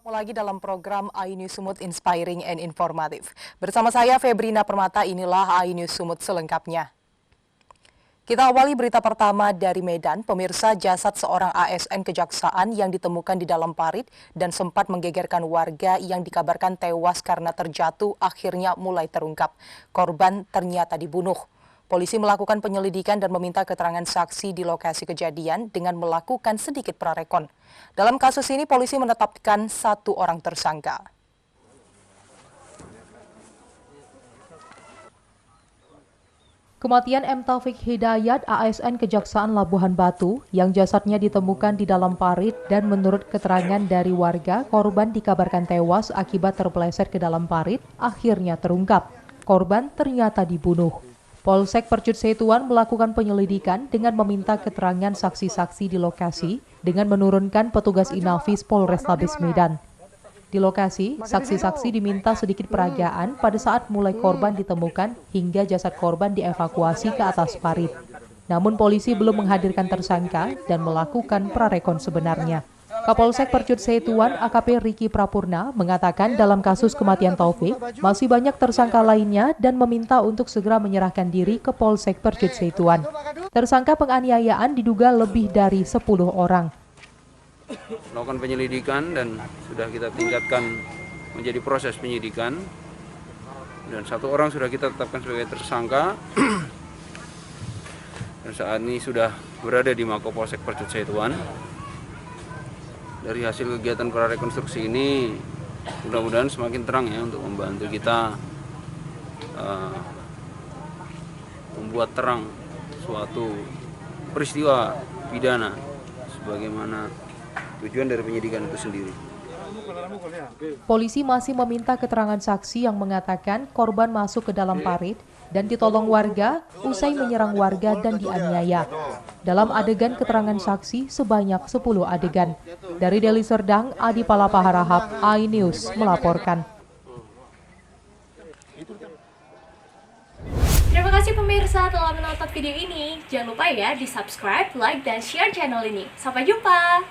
Lagi dalam program iNews Sumut Inspiring and Informative. Bersama saya Febrina Permata, inilah iNews Sumut selengkapnya. Kita awali berita pertama dari Medan. Pemirsa, jasad seorang ASN kejaksaan yang ditemukan di dalam parit dan sempat menggegerkan warga yang dikabarkan tewas karena terjatuh akhirnya mulai terungkap. Korban ternyata dibunuh. Polisi melakukan penyelidikan dan meminta keterangan saksi di lokasi kejadian dengan melakukan sedikit prarekon. Dalam kasus ini, polisi menetapkan 1 orang tersangka. Kematian M. Taufik Hidayat, ASN Kejaksaan Labuhan Batu, yang jasadnya ditemukan di dalam parit dan menurut keterangan dari warga, korban dikabarkan tewas akibat terpeleset ke dalam parit, akhirnya terungkap. Korban ternyata dibunuh. Polsek Percut Setuan melakukan penyelidikan dengan meminta keterangan saksi-saksi di lokasi dengan menurunkan petugas Inafis Polrestabes Medan. Di lokasi, saksi-saksi diminta sedikit peragaan pada saat mulai korban ditemukan hingga jasad korban dievakuasi ke atas parit. Namun polisi belum menghadirkan tersangka dan melakukan prarekon sebenarnya. Kapolsek Percut Setuan AKP Riki Prapurna mengatakan dalam kasus kematian Taufik masih banyak tersangka lainnya dan meminta untuk segera menyerahkan diri ke Polsek Percut Setuan. Tersangka penganiayaan diduga lebih dari 10 orang. Melakukan penyelidikan dan sudah kita tingkatkan menjadi proses penyidikan dan 1 orang sudah kita tetapkan sebagai tersangka dan saat ini sudah berada di Mako Polsek Percut Setuan. Dari hasil kegiatan prarekonstruksi ini mudah-mudahan semakin terang ya untuk membantu kita membuat terang suatu peristiwa pidana sebagaimana tujuan dari penyidikan itu sendiri. Polisi masih meminta keterangan saksi yang mengatakan korban masuk ke dalam parit dan ditolong warga usai menyerang warga dan dianiaya. Dalam adegan keterangan saksi sebanyak 10 adegan. Dari Deli Serdang, Adi Palapaharahap, iNews melaporkan. Terima kasih pemirsa telah menonton video ini. Jangan lupa ya di subscribe, like, dan share channel ini. Sampai jumpa!